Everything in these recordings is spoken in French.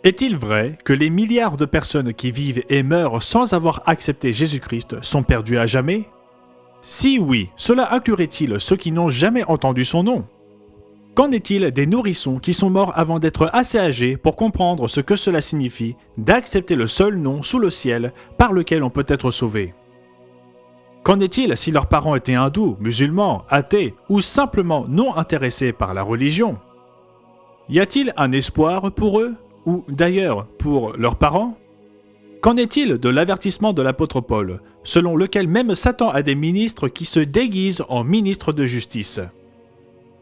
Est-il vrai que les milliards de personnes qui vivent et meurent sans avoir accepté Jésus-Christ sont perdues à jamais? Si oui, cela inclurait-il ceux qui n'ont jamais entendu son nom? Qu'en est-il des nourrissons qui sont morts avant d'être assez âgés pour comprendre ce que cela signifie d'accepter le seul nom sous le ciel par lequel on peut être sauvé? Qu'en est-il si leurs parents étaient hindous, musulmans, athées ou simplement non intéressés par la religion? Y a-t-il un espoir pour eux, ou d'ailleurs pour leurs parents? Qu'en est-il de l'avertissement de l'apôtre Paul, selon lequel même Satan a des ministres qui se déguisent en ministres de justice?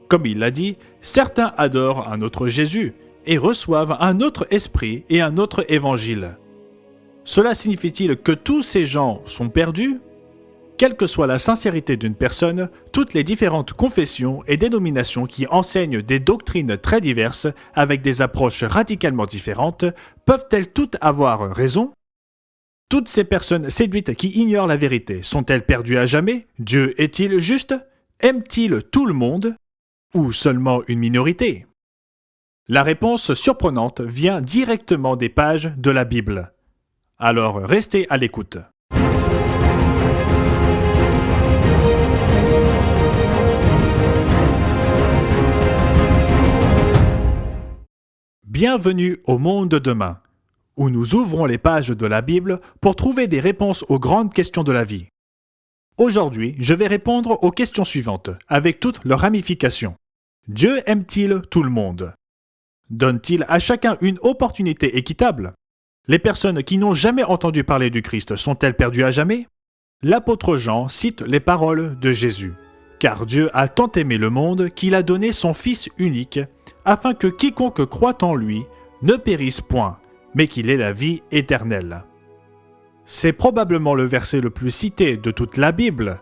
Comme il l'a dit, certains adorent un autre Jésus et reçoivent un autre esprit et un autre évangile. Cela signifie-t-il que tous ces gens sont perdus? Quelle que soit la sincérité d'une personne, toutes les différentes confessions et dénominations qui enseignent des doctrines très diverses avec des approches radicalement différentes, peuvent-elles toutes avoir raison? Toutes ces personnes séduites qui ignorent la vérité, sont-elles perdues à jamais? Dieu est-il juste? Aime-t-il tout le monde? Ou seulement une minorité? La réponse surprenante vient directement des pages de la Bible. Alors restez à l'écoute. Bienvenue au monde de demain, où nous ouvrons les pages de la Bible pour trouver des réponses aux grandes questions de la vie. Aujourd'hui, je vais répondre aux questions suivantes, avec toutes leurs ramifications. Dieu aime-t-il tout le monde? Donne-t-il à chacun une opportunité équitable? Les personnes qui n'ont jamais entendu parler du Christ sont-elles perdues à jamais? L'apôtre Jean cite les paroles de Jésus. Car Dieu a tant aimé le monde qu'il a donné son Fils unique, afin que quiconque croit en lui ne périsse point, mais qu'il ait la vie éternelle. C'est probablement le verset le plus cité de toute la Bible.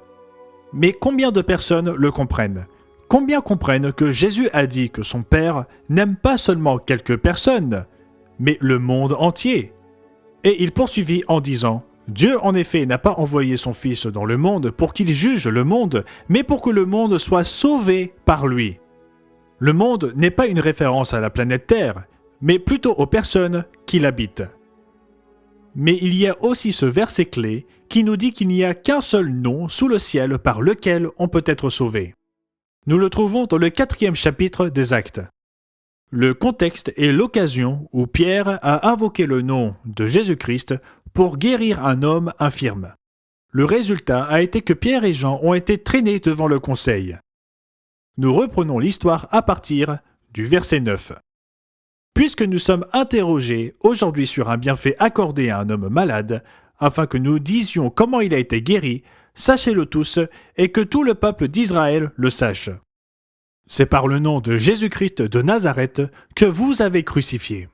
Mais combien de personnes le comprennent? Combien comprennent que Jésus a dit que son Père n'aime pas seulement quelques personnes, mais le monde entier? Et il poursuivit en disant: Dieu en effet n'a pas envoyé son Fils dans le monde pour qu'il juge le monde, mais pour que le monde soit sauvé par lui. Le monde n'est pas une référence à la planète Terre, mais plutôt aux personnes qui l'habitent. Mais il y a aussi ce verset clé qui nous dit qu'il n'y a qu'un seul nom sous le ciel par lequel on peut être sauvé. Nous le trouvons dans le 4e chapitre des Actes. Le contexte est l'occasion où Pierre a invoqué le nom de Jésus-Christ pour guérir un homme infirme. Le résultat a été que Pierre et Jean ont été traînés devant le conseil. Nous reprenons l'histoire à partir du verset 9. Puisque nous sommes interrogés aujourd'hui sur un bienfait accordé à un homme malade, afin que nous disions comment il a été guéri, sachez-le tous et que tout le peuple d'Israël le sache. C'est par le nom de Jésus-Christ de Nazareth que vous avez crucifié.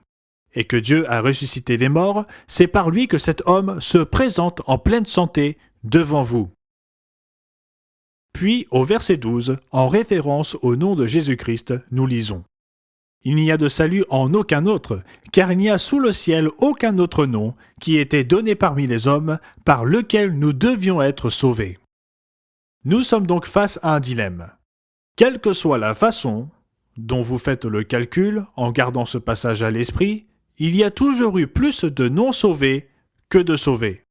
Et que Dieu a ressuscité les morts, c'est par lui que cet homme se présente en pleine santé devant vous. Puis, au verset 12, en référence au nom de Jésus-Christ, nous lisons: Il n'y a de salut en aucun autre, car il n'y a sous le ciel aucun autre nom qui ait été donné parmi les hommes par lequel nous devions être sauvés. Nous sommes donc face à un dilemme. Quelle que soit la façon dont vous faites le calcul en gardant ce passage à l'esprit, il y a toujours eu plus de non-sauvés que de sauvés.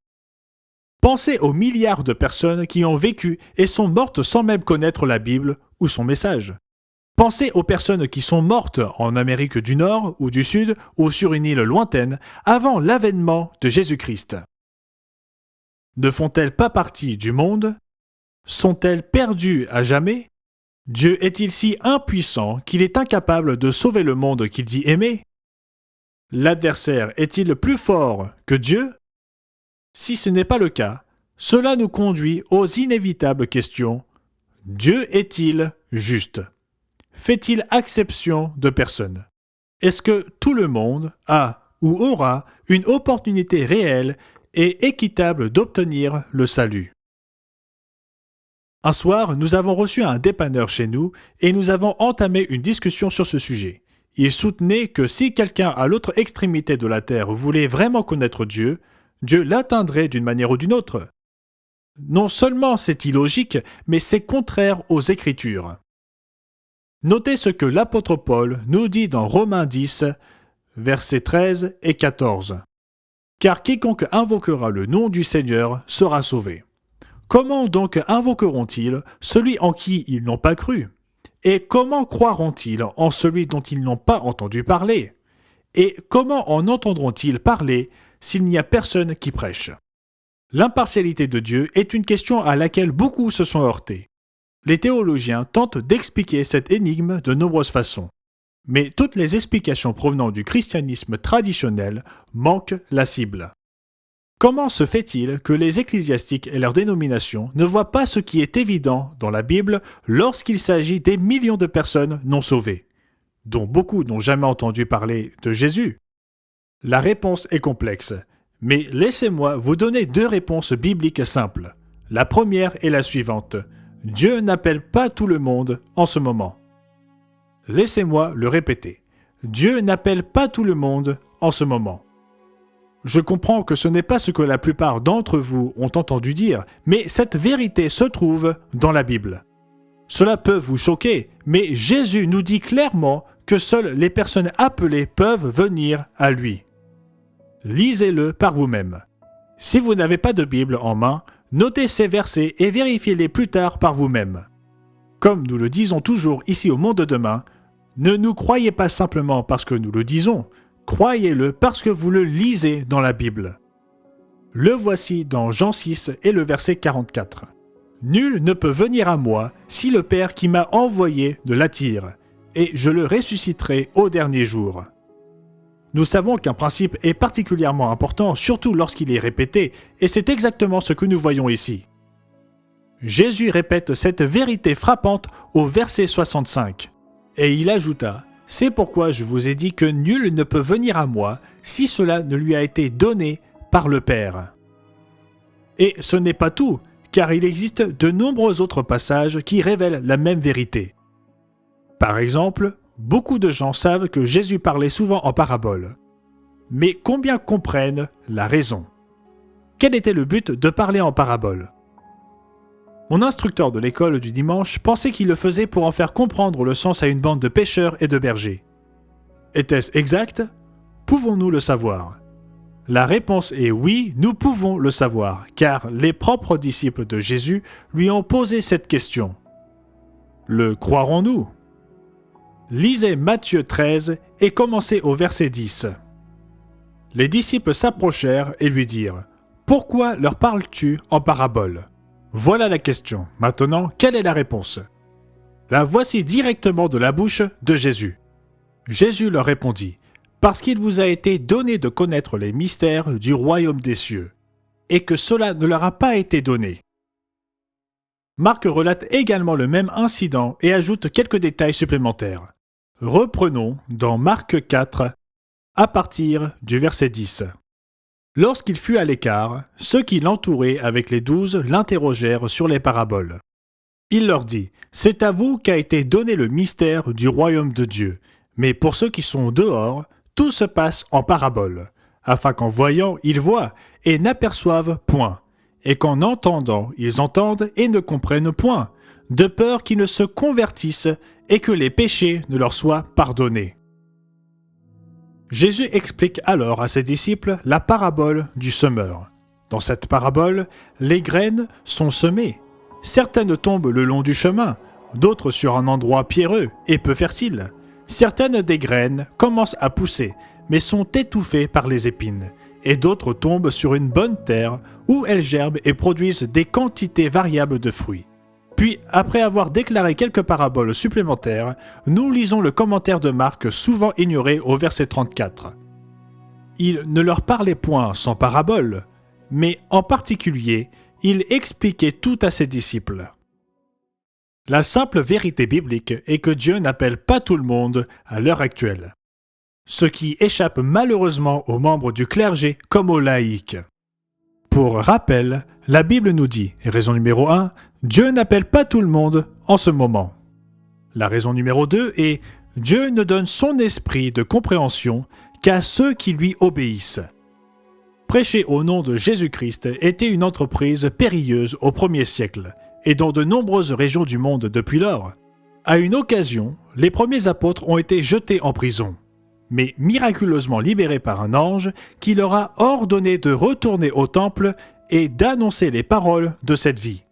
Pensez aux milliards de personnes qui ont vécu et sont mortes sans même connaître la Bible ou son message. Pensez aux personnes qui sont mortes en Amérique du Nord ou du Sud ou sur une île lointaine avant l'avènement de Jésus-Christ. Ne font-elles pas partie du monde? Sont-elles perdues à jamais? Dieu est-il si impuissant qu'il est incapable de sauver le monde qu'il dit aimer? L'adversaire est-il plus fort que Dieu? Si ce n'est pas le cas, cela nous conduit aux inévitables questions. Dieu est-il juste? Fait-il exception de personne? Est-ce que tout le monde a ou aura une opportunité réelle et équitable d'obtenir le salut? Un soir, nous avons reçu un dépanneur chez nous et nous avons entamé une discussion sur ce sujet. Il soutenait que si quelqu'un à l'autre extrémité de la terre voulait vraiment connaître Dieu, Dieu l'atteindrait d'une manière ou d'une autre. Non seulement c'est illogique, mais c'est contraire aux Écritures. Notez ce que l'apôtre Paul nous dit dans Romains 10, versets 13 et 14. Car quiconque invoquera le nom du Seigneur sera sauvé. Comment donc invoqueront-ils celui en qui ils n'ont pas cru? Et comment croiront-ils en celui dont ils n'ont pas entendu parler? Et comment en entendront-ils parler s'il n'y a personne qui prêche? L'impartialité de Dieu est une question à laquelle beaucoup se sont heurtés. Les théologiens tentent d'expliquer cette énigme de nombreuses façons. Mais toutes les explications provenant du christianisme traditionnel manquent la cible. Comment se fait-il que les ecclésiastiques et leurs dénominations ne voient pas ce qui est évident dans la Bible lorsqu'il s'agit des millions de personnes non sauvées, dont beaucoup n'ont jamais entendu parler de Jésus? La réponse est complexe, mais laissez-moi vous donner deux réponses bibliques simples. La première est la suivante. Dieu n'appelle pas tout le monde en ce moment. Laissez-moi le répéter. Dieu n'appelle pas tout le monde en ce moment. Je comprends que ce n'est pas ce que la plupart d'entre vous ont entendu dire, mais cette vérité se trouve dans la Bible. Cela peut vous choquer, mais Jésus nous dit clairement que seules les personnes appelées peuvent venir à lui. Lisez-le par vous-même. Si vous n'avez pas de Bible en main, notez ces versets et vérifiez-les plus tard par vous-même. Comme nous le disons toujours ici au Monde de Demain, ne nous croyez pas simplement parce que nous le disons, croyez-le parce que vous le lisez dans la Bible. Le voici dans Jean 6 et le verset 44. « Nul ne peut venir à moi si le Père qui m'a envoyé ne l'attire, et je le ressusciterai au dernier jour. » Nous savons qu'un principe est particulièrement important, surtout lorsqu'il est répété, et c'est exactement ce que nous voyons ici. Jésus répète cette vérité frappante au verset 65, et il ajouta « C'est pourquoi je vous ai dit que nul ne peut venir à moi si cela ne lui a été donné par le Père. » Et ce n'est pas tout, car il existe de nombreux autres passages qui révèlent la même vérité. Par exemple, beaucoup de gens savent que Jésus parlait souvent en paraboles. Mais combien comprennent la raison? Quel était le but de parler en paraboles? Mon instructeur de l'école du dimanche pensait qu'il le faisait pour en faire comprendre le sens à une bande de pêcheurs et de bergers. Était-ce exact? Pouvons-nous le savoir? La réponse est oui, nous pouvons le savoir, car les propres disciples de Jésus lui ont posé cette question. Le croirons-nous? Lisez Matthieu 13 et commencez au verset 10. Les disciples s'approchèrent et lui dirent « Pourquoi leur parles-tu en parabole ?» Voilà la question. Maintenant, quelle est la réponse? La voici directement de la bouche de Jésus. Jésus leur répondit « Parce qu'il vous a été donné de connaître les mystères du royaume des cieux, et que cela ne leur a pas été donné. » Marc relate également le même incident et ajoute quelques détails supplémentaires. Reprenons dans Marc 4, à partir du verset 10. Lorsqu'il fut à l'écart, ceux qui l'entouraient avec les 12 l'interrogèrent sur les paraboles. Il leur dit « C'est à vous qu'a été donné le mystère du royaume de Dieu, mais pour ceux qui sont dehors, tout se passe en paraboles, afin qu'en voyant, ils voient et n'aperçoivent point, et qu'en entendant, ils entendent et ne comprennent point, de peur qu'ils ne se convertissent et que les péchés ne leur soient pardonnés. » Jésus explique alors à ses disciples la parabole du semeur. Dans cette parabole, les graines sont semées. Certaines tombent le long du chemin, d'autres sur un endroit pierreux et peu fertile. Certaines des graines commencent à pousser, mais sont étouffées par les épines, et d'autres tombent sur une bonne terre où elles germent et produisent des quantités variables de fruits. Puis, après avoir déclaré quelques paraboles supplémentaires, nous lisons le commentaire de Marc souvent ignoré au verset 34. Il ne leur parlait point sans parabole, mais en particulier, il expliquait tout à ses disciples. La simple vérité biblique est que Dieu n'appelle pas tout le monde à l'heure actuelle, ce qui échappe malheureusement aux membres du clergé comme aux laïcs. Pour rappel, la Bible nous dit, raison numéro 1, Dieu n'appelle pas tout le monde en ce moment. La raison numéro 2 est Dieu ne donne son esprit de compréhension qu'à ceux qui lui obéissent. Prêcher au nom de Jésus-Christ était une entreprise périlleuse au 1er siècle et dans de nombreuses régions du monde depuis lors. À une occasion, les premiers apôtres ont été jetés en prison. mais miraculeusement libérés par un ange qui leur a ordonné de retourner au temple et d'annoncer les paroles de cette vie.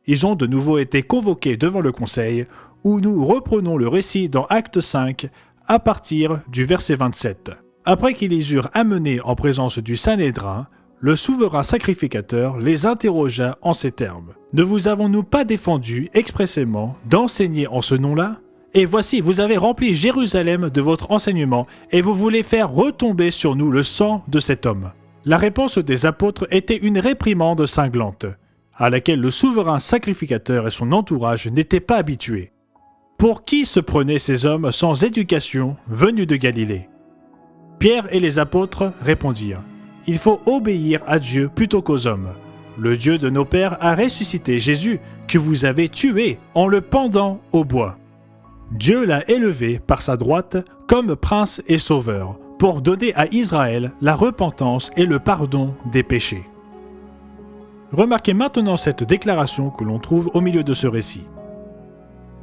Ils ont de nouveau été convoqués devant le conseil, où nous reprenons le récit dans Acte 5 à partir du verset 27. Après qu'ils les eurent amenés en présence du Sanhédrin, le souverain sacrificateur les interrogea en ces termes. « Ne vous avons-nous pas défendu expressément d'enseigner en ce nom-là ? Et voici, vous avez rempli Jérusalem de votre enseignement, et vous voulez faire retomber sur nous le sang de cet homme. » La réponse des apôtres était une réprimande cinglante, à laquelle le souverain sacrificateur et son entourage n'étaient pas habitués. Pour qui se prenaient ces hommes sans éducation venus de Galilée ? Pierre et les apôtres répondirent « Il faut obéir à Dieu plutôt qu'aux hommes. Le Dieu de nos pères a ressuscité Jésus, que vous avez tué en le pendant au bois. Dieu l'a élevé par sa droite comme prince et sauveur, pour donner à Israël la repentance et le pardon des péchés. » Remarquez maintenant cette déclaration que l'on trouve au milieu de ce récit.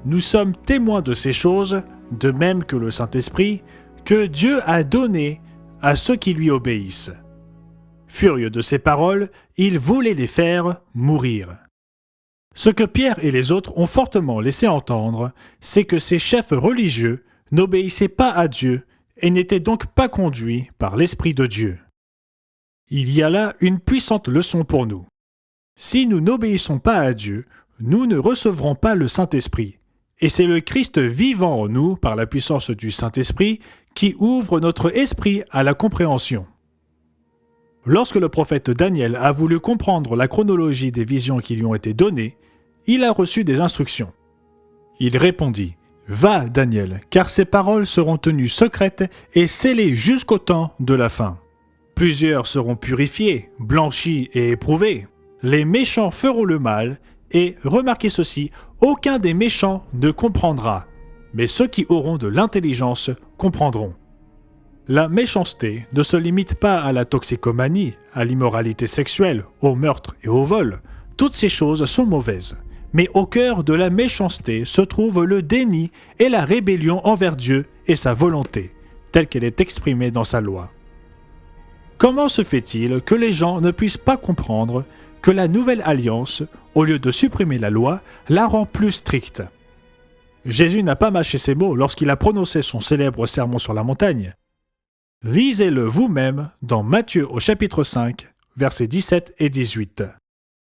Nous sommes témoins de ces choses, de même que le Saint-Esprit, que Dieu a donné à ceux qui lui obéissent. Furieux de ces paroles, il voulait les faire mourir. Ce que Pierre et les autres ont fortement laissé entendre, c'est que ces chefs religieux n'obéissaient pas à Dieu et n'étaient donc pas conduits par l'Esprit de Dieu. Il y a là une puissante leçon pour nous. Si nous n'obéissons pas à Dieu, nous ne recevrons pas le Saint-Esprit. Et c'est le Christ vivant en nous par la puissance du Saint-Esprit qui ouvre notre esprit à la compréhension. Lorsque le prophète Daniel a voulu comprendre la chronologie des visions qui lui ont été données, il a reçu des instructions. Il répondit « Va, Daniel, car ces paroles seront tenues secrètes et scellées jusqu'au temps de la fin. Plusieurs seront purifiés, blanchis et éprouvés. Les méchants feront le mal, et, remarquez ceci, aucun des méchants ne comprendra, mais ceux qui auront de l'intelligence comprendront. » La méchanceté ne se limite pas à la toxicomanie, à l'immoralité sexuelle, au meurtre et au vol. Toutes ces choses sont mauvaises. Mais au cœur de la méchanceté se trouve le déni et la rébellion envers Dieu et sa volonté, telle qu'elle est exprimée dans sa loi. Comment se fait-il que les gens ne puissent pas comprendre que la nouvelle alliance, au lieu de supprimer la loi, la rend plus stricte ? Jésus n'a pas mâché ses mots lorsqu'il a prononcé son célèbre sermon sur la montagne. Lisez-le vous-même dans Matthieu au chapitre 5, versets 17 et 18.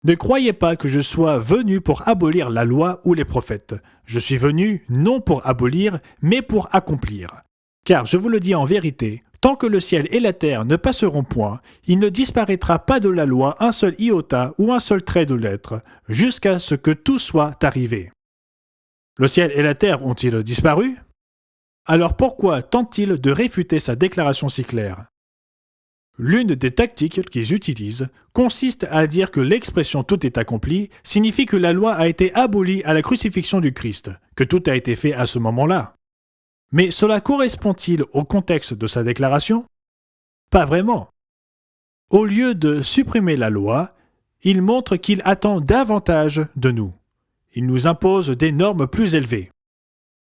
Ne croyez pas que je sois venu pour abolir la loi ou les prophètes. Je suis venu non pour abolir, mais pour accomplir. Car je vous le dis en vérité, tant que le ciel et la terre ne passeront point, il ne disparaîtra pas de la loi un seul iota ou un seul trait de lettre, jusqu'à ce que tout soit arrivé. Le ciel et la terre ont-ils disparu ? Alors pourquoi tente-t-il de réfuter sa déclaration si claire ? L'une des tactiques qu'ils utilisent consiste à dire que l'expression « tout est accompli » signifie que la loi a été abolie à la crucifixion du Christ, que tout a été fait à ce moment-là. Mais cela correspond-il au contexte de sa déclaration ? Pas vraiment. Au lieu de supprimer la loi, il montre qu'il attend davantage de nous. Il nous impose des normes plus élevées.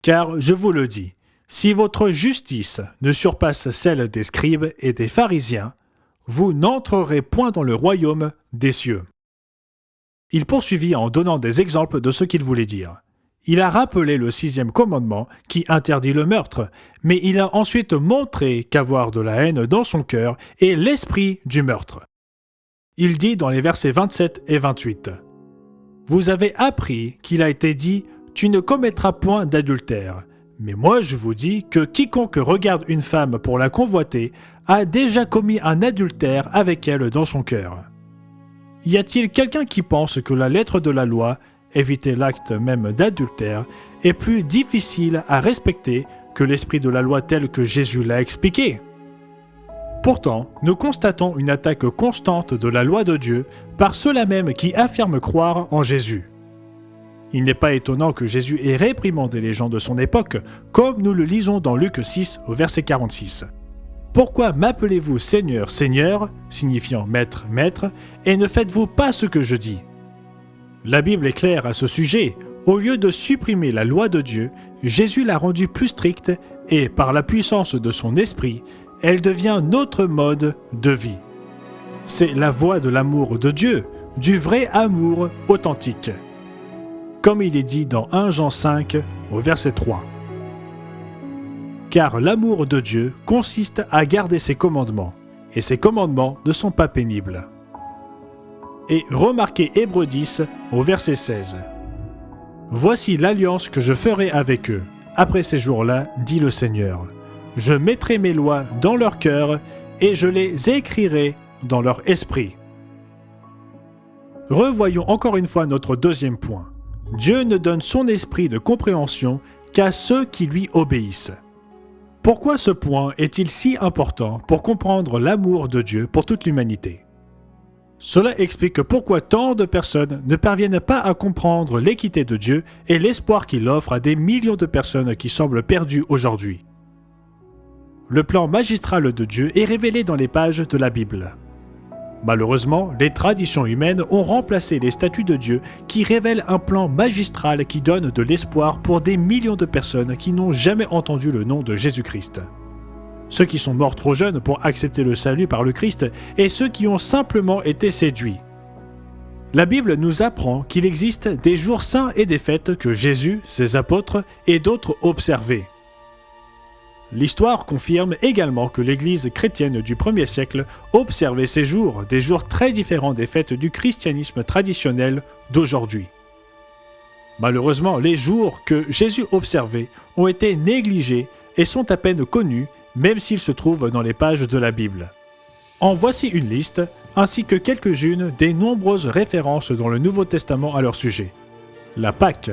Car, je vous le dis, si votre justice ne surpasse celle des scribes et des pharisiens, vous n'entrerez point dans le royaume des cieux. Il poursuivit en donnant des exemples de ce qu'il voulait dire. Il a rappelé le 6e commandement qui interdit le meurtre, mais il a ensuite montré qu'avoir de la haine dans son cœur est l'esprit du meurtre. Il dit dans les versets 27 et 28 « Vous avez appris qu'il a été dit « Tu ne commettras point d'adultère ». Mais moi je vous dis que quiconque regarde une femme pour la convoiter a déjà commis un adultère avec elle dans son cœur. Y a-t-il quelqu'un qui pense que la lettre de la loi, éviter l'acte même d'adultère, est plus difficile à respecter que l'esprit de la loi tel que Jésus l'a expliqué ? Pourtant, nous constatons une attaque constante de la loi de Dieu par ceux-là même qui affirment croire en Jésus. Il n'est pas étonnant que Jésus ait réprimandé les gens de son époque, comme nous le lisons dans Luc 6 au verset 46. « Pourquoi m'appelez-vous Seigneur, Seigneur, signifiant Maître, Maître, et ne faites-vous pas ce que je dis ?» La Bible est claire à ce sujet. Au lieu de supprimer la loi de Dieu, Jésus l'a rendue plus stricte et, par la puissance de son esprit, elle devient notre mode de vie. C'est la voie de l'amour de Dieu, du vrai amour authentique. Comme il est dit dans 1 Jean 5, au verset 3. Car l'amour de Dieu consiste à garder ses commandements, et ses commandements ne sont pas pénibles. Et remarquez Hébreux 10, au verset 16. Voici l'alliance que je ferai avec eux. Après ces jours-là, dit le Seigneur. Je mettrai mes lois dans leur cœur et je les écrirai dans leur esprit. Revoyons encore une fois notre deuxième point. Dieu ne donne son esprit de compréhension qu'à ceux qui lui obéissent. Pourquoi ce point est-il si important pour comprendre l'amour de Dieu pour toute l'humanité ? Cela explique pourquoi tant de personnes ne parviennent pas à comprendre l'équité de Dieu et l'espoir qu'il offre à des millions de personnes qui semblent perdues aujourd'hui. Le plan magistral de Dieu est révélé dans les pages de la Bible. Malheureusement, les traditions humaines ont remplacé les statuts de Dieu qui révèlent un plan magistral qui donne de l'espoir pour des millions de personnes qui n'ont jamais entendu le nom de Jésus-Christ. Ceux qui sont morts trop jeunes pour accepter le salut par le Christ et ceux qui ont simplement été séduits. La Bible nous apprend qu'il existe des jours saints et des fêtes que Jésus, ses apôtres et d'autres observaient. L'histoire confirme également que l'Église chrétienne du 1er siècle observait ces jours, des jours très différents des fêtes du christianisme traditionnel d'aujourd'hui. Malheureusement, les jours que Jésus observait ont été négligés et sont à peine connus, même s'ils se trouvent dans les pages de la Bible. En voici une liste, ainsi que quelques-unes des nombreuses références dans le Nouveau Testament à leur sujet. La Pâque,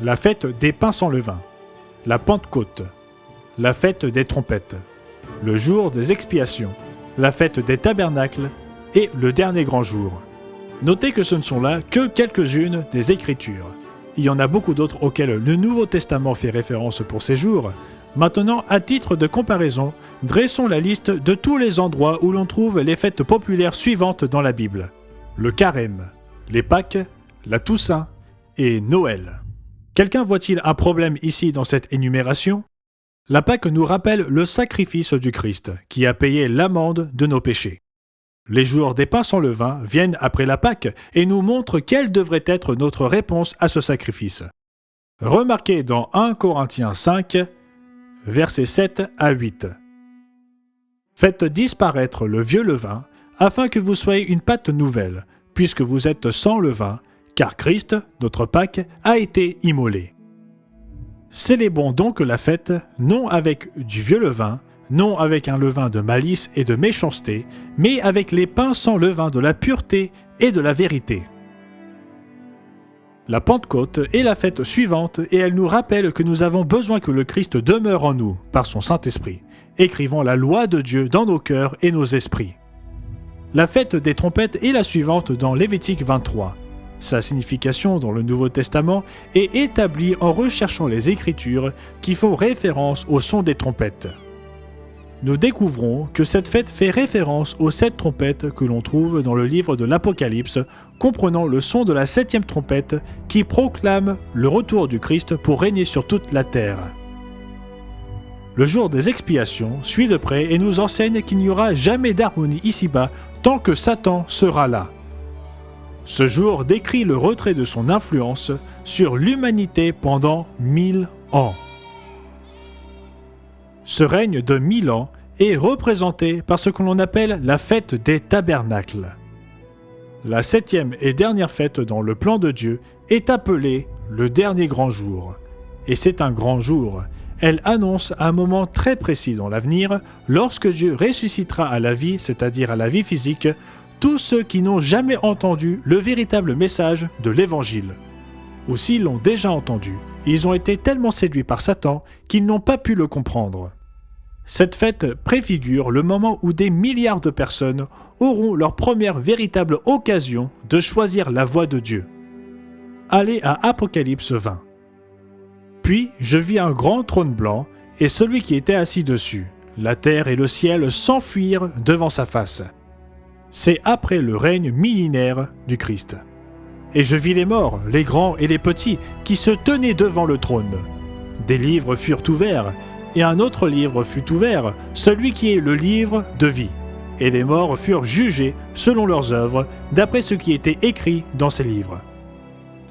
la fête des pains sans levain, la Pentecôte, la fête des trompettes, le jour des expiations, la fête des tabernacles et le dernier grand jour. Notez que ce ne sont là que quelques-unes des Écritures. Il y en a beaucoup d'autres auxquelles le Nouveau Testament fait référence pour ces jours. Maintenant, à titre de comparaison, dressons la liste de tous les endroits où l'on trouve les fêtes populaires suivantes dans la Bible. Le Carême, les Pâques, la Toussaint et Noël. Quelqu'un voit-il un problème ici dans cette énumération ? La Pâque nous rappelle le sacrifice du Christ, qui a payé l'amende de nos péchés. Les jours des pains sans levain viennent après la Pâque et nous montrent quelle devrait être notre réponse à ce sacrifice. Remarquez dans 1 Corinthiens 5, versets 7 à 8. Faites disparaître le vieux levain, afin que vous soyez une pâte nouvelle, puisque vous êtes sans levain, car Christ, notre Pâque, a été immolé. Célébrons donc la fête, non avec du vieux levain, non avec un levain de malice et de méchanceté, mais avec les pains sans levain de la pureté et de la vérité. La Pentecôte est la fête suivante et elle nous rappelle que nous avons besoin que le Christ demeure en nous par son Saint-Esprit, écrivant la loi de Dieu dans nos cœurs et nos esprits. La fête des trompettes est la suivante dans Lévitique 23. Sa signification dans le Nouveau Testament est établie en recherchant les Écritures qui font référence au son des trompettes. Nous découvrons que cette fête fait référence aux 7 trompettes que l'on trouve dans le livre de l'Apocalypse, comprenant le son de la 7e trompette qui proclame le retour du Christ pour régner sur toute la terre. Le jour des expiations suit de près et nous enseigne qu'il n'y aura jamais d'harmonie ici-bas tant que Satan sera là. Ce jour décrit le retrait de son influence sur l'humanité pendant 1000 ans. Ce règne de 1000 ans est représenté par ce que l'on appelle la fête des tabernacles. La 7e et dernière fête dans le plan de Dieu est appelée le dernier grand jour. Et c'est un grand jour. Elle annonce un moment très précis dans l'avenir, lorsque Dieu ressuscitera à la vie, c'est-à-dire à la vie physique, tous ceux qui n'ont jamais entendu le véritable message de l'Évangile. Ou s'ils l'ont déjà entendu, ils ont été tellement séduits par Satan qu'ils n'ont pas pu le comprendre. Cette fête préfigure le moment où des milliards de personnes auront leur première véritable occasion de choisir la voie de Dieu. Allez à Apocalypse 20. Puis je vis un grand trône blanc et celui qui était assis dessus. La terre et le ciel s'enfuirent devant sa face. C'est après le règne millénaire du Christ. Et je vis les morts, les grands et les petits, qui se tenaient devant le trône. Des livres furent ouverts, et un autre livre fut ouvert, celui qui est le livre de vie. Et les morts furent jugés selon leurs œuvres, d'après ce qui était écrit dans ces livres.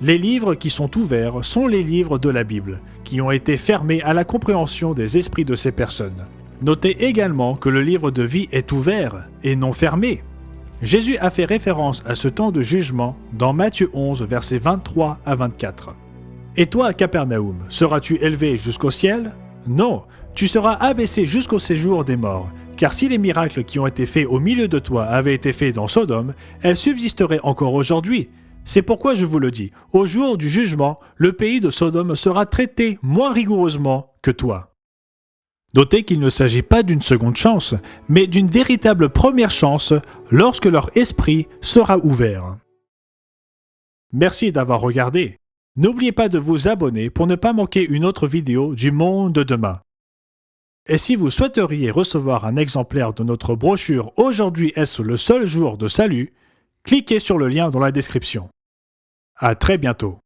Les livres qui sont ouverts sont les livres de la Bible, qui ont été fermés à la compréhension des esprits de ces personnes. Notez également que le livre de vie est ouvert et non fermé. Jésus a fait référence à ce temps de jugement dans Matthieu 11, versets 23 à 24. Et toi, Capernaum, seras-tu élevé jusqu'au ciel? Non, tu seras abaissé jusqu'au séjour des morts. Car si les miracles qui ont été faits au milieu de toi avaient été faits dans Sodome, elles subsisteraient encore aujourd'hui. C'est pourquoi je vous le dis, au jour du jugement, le pays de Sodome sera traité moins rigoureusement que toi. Notez qu'il ne s'agit pas d'une seconde chance, mais d'une véritable première chance lorsque leur esprit sera ouvert. Merci d'avoir regardé. N'oubliez pas de vous abonner pour ne pas manquer une autre vidéo du monde de demain. Et si vous souhaiteriez recevoir un exemplaire de notre brochure « Aujourd'hui est-ce le seul jour de salut ?», cliquez sur le lien dans la description. À très bientôt.